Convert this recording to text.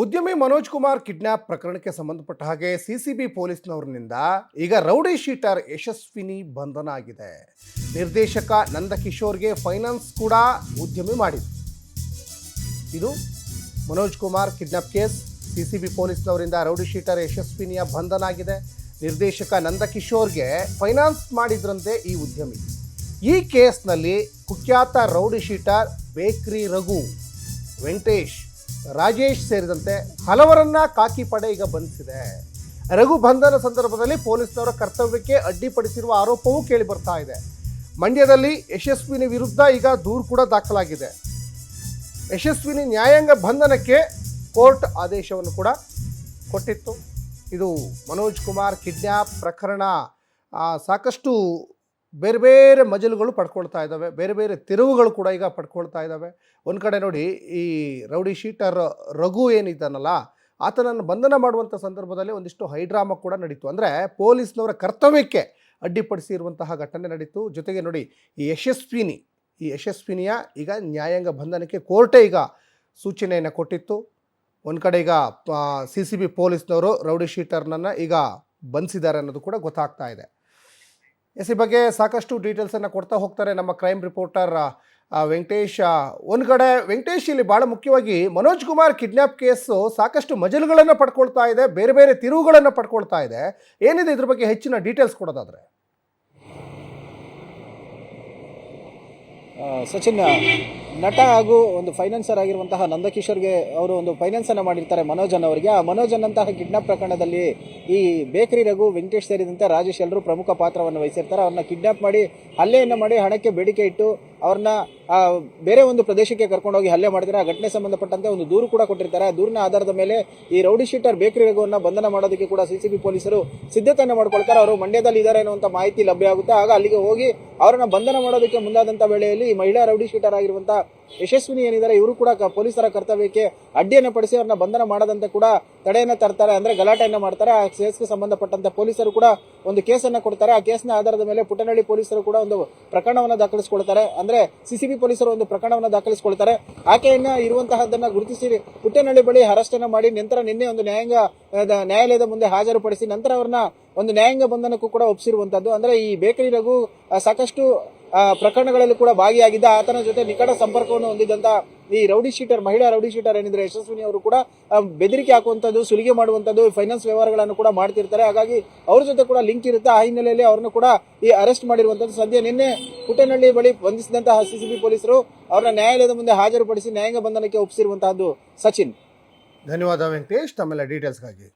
ಉದ್ಯಮಿ ಮನೋಜ್ ಕುಮಾರ್ ಕಿಡ್ನಾಪ್ ಪ್ರಕರಣಕ್ಕೆ ಸಂಬಂಧಪಟ್ಟ ಹಾಗೆ ಸಿಸಿಬಿ ಪೊಲೀಸ್ನವರಿನಿಂದ ಈಗ ರೌಡಿ ಶೀಟರ್ ಯಶಸ್ವಿನಿ ಬಂಧನ ಆಗಿದೆ. ನಿರ್ದೇಶಕ ನಂದಕಿಶೋರ್ಗೆ ಫೈನಾನ್ಸ್ ಕೂಡ ಉದ್ಯಮಿ ಮಾಡಿದೆ. ಇದು Manoj Kumar kidnap case. CCB ಪೊಲೀಸ್ನವರಿಂದ ರೌಡಿ ಶೀಟರ್ ಯಶಸ್ವಿನಿಯ ಬಂಧನ ಆಗಿದೆ. ನಿರ್ದೇಶಕ ನಂದಕಿಶೋರ್ಗೆ ಫೈನಾನ್ಸ್ ಮಾಡಿದ್ರಂತೆ ಈ ಉದ್ಯಮಿ. ಈ ಕೇಸ್ನಲ್ಲಿ ಕುಖ್ಯಾತ ರೌಡಿ ಶೀಟರ್ ಬೇಕ್ರಿ ರಘು, ವೆಂಕಟೇಶ್, ರಾಜೇಶ್ ಸೇರಿದಂತೆ ಹಲವರನ್ನ ಖಾಕಿ ಪಡೆ ಈಗ ಬಂಧಿಸಿದೆ. ರಘು ಬಂಧನ ಸಂದರ್ಭದಲ್ಲಿ ಪೊಲೀಸ್ನವರ ಕರ್ತವ್ಯಕ್ಕೆ ಅಡ್ಡಿಪಡಿಸಿರುವ ಆರೋಪವೂ ಕೇಳಿ ಬರ್ತಾ ಇದೆ. ಮಂಡ್ಯದಲ್ಲಿ ಯಶಸ್ವಿನಿ ವಿರುದ್ಧ ಈಗ ದೂರು ಕೂಡ ದಾಖಲಾಗಿದೆ. ಯಶಸ್ವಿನಿ ನ್ಯಾಯಾಂಗ ಬಂಧನಕ್ಕೆ ಕೋರ್ಟ್ ಆದೇಶವನ್ನು ಕೂಡ ಕೊಟ್ಟಿತ್ತು. ಇದು ಮನೋಜ್ ಕುಮಾರ್ ಕಿಡ್ನ್ಯಾಪ್ ಪ್ರಕರಣ ಸಾಕಷ್ಟು ಬೇರೆ ಬೇರೆ ಮಜಲುಗಳು ಪಡ್ಕೊಳ್ತಾ ಇದ್ದಾವೆ, ಬೇರೆ ಬೇರೆ ತಿರುವುಗಳು ಕೂಡ ಈಗ ಪಡ್ಕೊಳ್ತಾ ಇದ್ದಾವೆ. ಒಂದು ಕಡೆ ನೋಡಿ, ಈ ರೌಡಿ ಶೀಟರ್ ರಘು ಏನಿದ್ದಾನಲ್ಲ, ಆತನನ್ನು ಬಂಧನ ಮಾಡುವಂಥ ಸಂದರ್ಭದಲ್ಲಿ ಒಂದಿಷ್ಟು ಹೈಡ್ರಾಮಾ ಕೂಡ ನಡೀತು. ಅಂದರೆ ಪೊಲೀಸ್ನವರ ಕರ್ತವ್ಯಕ್ಕೆ ಅಡ್ಡಿಪಡಿಸಿರುವಂತಹ ಘಟನೆ ನಡೀತು. ಜೊತೆಗೆ ನೋಡಿ, ಈ ಯಶಸ್ವಿನಿಯ ಈಗ ನ್ಯಾಯಾಂಗ ಬಂಧನಕ್ಕೆ ಕೋರ್ಟೇ ಈಗ ಸೂಚನೆಯನ್ನು ಕೊಟ್ಟಿತ್ತು. ಒಂದು ಕಡೆ ಈಗ ಸಿಸಿಬಿ ಪೊಲೀಸ್ನವರು ರೌಡಿ ಶೀಟರ್ನನ್ನು ಈಗ ಬಂಧಿಸಿದ್ದಾರೆ ಅನ್ನೋದು ಕೂಡ ಗೊತ್ತಾಗ್ತಾ ಇದೆ. ಈ ಬಗ್ಗೆ ಸಾಕಷ್ಟು ಡೀಟೇಲ್ಸನ್ನು ಕೊಡ್ತಾ ಹೋಗ್ತಾರೆ ನಮ್ಮ ಕ್ರೈಮ್ ರಿಪೋರ್ಟರ್ ವೆಂಕಟೇಶ್. ಒಂದು ಕಡೆ ವೆಂಕಟೇಶ್, ಇಲ್ಲಿ ಭಾಳ ಮುಖ್ಯವಾಗಿ ಮನೋಜ್ ಕುಮಾರ್ ಕಿಡ್ನ್ಯಾಪ್ ಕೇಸು ಸಾಕಷ್ಟು ಮಜಲುಗಳನ್ನು ಪಡ್ಕೊಳ್ತಾ ಇದೆ, ಬೇರೆ ಬೇರೆ ತಿರುವುಗಳನ್ನು ಪಡ್ಕೊಳ್ತಾ ಇದೆ. ಏನಿದೆ ಇದ್ರ ಬಗ್ಗೆ ಹೆಚ್ಚಿನ ಡೀಟೇಲ್ಸ್ ಕೊಡೋದಾದರೆ? ಸಚಿನ್, ನಟ ಹಾಗೂ ಒಂದು ಫೈನಾನ್ಸರ್ ಆಗಿರುವಂತಹ ನಂದಕಿಶೋರ್ಗೆ ಅವರು ಒಂದು ಫೈನಾನ್ಸ್ ಅನ್ನು ಮಾಡಿರ್ತಾರೆ ಮನೋಜ್ ಅವರಿಗೆ. ಆ ಮನೋಜ್ ಅನ್ನಂತಹ ಕಿಡ್ನಾಪ್ ಪ್ರಕರಣದಲ್ಲಿ ಈ ಬೇಕರಿ ರಘು, ವೆಂಕಟೇಶ್ ಸೇರಿದಂತೆ ರಾಜೇಶ್ ಎಲ್ಲರೂ ಪ್ರಮುಖ ಪಾತ್ರವನ್ನು ವಹಿಸಿರ್ತಾರೆ. ಅವ್ರನ್ನ ಕಿಡ್ನಾಪ್ ಮಾಡಿ ಹಲ್ಲೆಯನ್ನು ಮಾಡಿ ಹಣಕ್ಕೆ ಬೇಡಿಕೆ ಇಟ್ಟು ಅವ್ರನ್ನ ಬೇರೆ ಒಂದು ಪ್ರದೇಶಕ್ಕೆ ಕರ್ಕೊಂಡೋಗಿ ಹಲ್ಲೆ ಮಾಡಿದ್ರೆ ಆ ಘಟನೆ ಸಂಬಂಧಪಟ್ಟಂತೆ ಒಂದು ದೂರು ಕೂಡ ಕೊಟ್ಟಿರ್ತಾರೆ. ಆ ದೂರಿನ ಆಧಾರದ ಮೇಲೆ ಈ ರೌಡಿ ಶೀಟರ್ ಬೇಕರಿ ರಘುವನ್ನ ಬಂಧನ ಮಾಡೋದಕ್ಕೆ ಕೂಡ ಸಿಸಿಬಿ ಪೊಲೀಸರು ಸಿದ್ಧತೆಯನ್ನು ಮಾಡ್ಕೊಳ್ತಾರೆ. ಅವರು ಮಂಡ್ಯದಲ್ಲಿ ಇದ್ದಾರೆ ಅನ್ನುವಂತ ಮಾಹಿತಿ ಲಭ್ಯ ಆಗುತ್ತೆ. ಆಗ ಅಲ್ಲಿಗೆ ಹೋಗಿ ಅವರನ್ನ ಬಂಧನ ಮಾಡೋದಕ್ಕೆ ಮುಂದಾದಂತ ವೇಳೆಯಲ್ಲಿ ಮಹಿಳಾ ರೌಡಿ ಶೀಟರ್ ಆಗಿರುವಂತಹ ಯಶಸ್ವಿನಿ ಏನಿದ್ದಾರೆ, ಇವರು ಕೂಡ ಪೊಲೀಸರ ಕರ್ತವ್ಯಕ್ಕೆ ಅಡ್ಡಿಯನ್ನು ಪಡಿಸಿ ಅವ್ರನ್ನ ಬಂಧನ ಮಾಡದಂತೆ ಕೂಡ ತಡೆಯನ್ನ ತರ್ತಾರೆ, ಅಂದ್ರೆ ಗಲಾಟೆಯನ್ನ ಮಾಡ್ತಾರೆ. ಆ ಕೇಸ್ಗೆ ಸಂಬಂಧಪಟ್ಟಂತೆ ಪೊಲೀಸರು ಕೂಡ ಒಂದು ಕೇಸನ್ನ ಕೊಡ್ತಾರೆ. ಆ ಕೇಸ್ನ ಆಧಾರದ ಮೇಲೆ ಪುಟ್ಟನಹಳ್ಳಿ ಪೊಲೀಸರು ಕೂಡ ಒಂದು ಪ್ರಕರಣವನ್ನ ದಾಖಲಿಸಿಕೊಳ್ತಾರೆ. ಅಂದ್ರೆ ಸಿಸಿಬಿ ಪೊಲೀಸರು ಒಂದು ಪ್ರಕರಣವನ್ನ ದಾಖಲಿಸಿಕೊಳ್ತಾರೆ. ಆಕೆಯನ್ನ ಇರುವಂತಹದನ್ನ ಗುರುತಿಸಿ ಪುಟ್ಟನಹಳ್ಳಿ ಬಳಿ ಅರೆಸ್ಟ್ ಅನ್ನ ಮಾಡಿ ನಂತರ ನಿನ್ನೆ ಒಂದು ನ್ಯಾಯಾಲಯದ ಮುಂದೆ ಹಾಜರುಪಡಿಸಿ ನಂತರ ಅವ್ರನ್ನ ಒಂದು ನ್ಯಾಯಾಂಗ ಬಂಧನಕ್ಕೂ ಕೂಡ ಒಪ್ಪಿಸಿರುವಂತದ್ದು. ಅಂದ್ರೆ ಈ ಬೇಕರಿ ರಘು ಸಾಕಷ್ಟು ಪ್ರಕರಣಗಳಲ್ಲಿ ಕೂಡ ಭಾಗಿಯಾಗಿದ್ದ, ಆತನ ಜೊತೆ ನಿಕಟ ಸಂಪರ್ಕವನ್ನು ಹೊಂದಿದ್ದಂತ ಈ ರೌಡಿ ಶೀಟರ್, ಮಹಿಳಾ ರೌಡಿ ಶೀಟರ್ ಏನಿದ್ರೆ ಯಶಸ್ವಿನಿ ಅವರು ಕೂಡ ಬೆದರಿಕೆ ಹಾಕುವಂತದ್ದು, ಸುಲಿಗೆ ಮಾಡುವಂತದ್ದು, ಫೈನಾನ್ಸ್ ವ್ಯವಹಾರಗಳನ್ನು ಕೂಡ ಮಾಡ್ತಿರ್ತಾರೆ. ಹಾಗಾಗಿ ಅವ್ರ ಜೊತೆ ಕೂಡ ಲಿಂಕ್ ಇರುತ್ತೆ. ಆ ಹಿನ್ನೆಲೆಯಲ್ಲಿ ಅವ್ರನ್ನು ಕೂಡ ಈ ಅರೆಸ್ಟ್ ಮಾಡಿರುವಂತದ್ದು. ಸದ್ಯ ನಿನ್ನೆ ಪುಟ್ಟನಹಳ್ಳಿ ಬಳಿ ಬಂಧಿಸಿದಂತಹ ಸಿಸಿಬಿ ಪೊಲೀಸರು ಅವರನ್ನ ನ್ಯಾಯಾಲಯದ ಮುಂದೆ ಹಾಜರುಪಡಿಸಿ ನ್ಯಾಯಾಂಗ ಬಂಧನಕ್ಕೆ ಒಪ್ಪಿಸಿರುವಂತಹದ್ದು. ಸಚಿನ್, ಧನ್ಯವಾದ ವೆಂಕಟೇಶ್, ತಮ್ಮೆಲ್ಲ ಡೀಟೇಲ್ಸ್ಗಾಗಿ.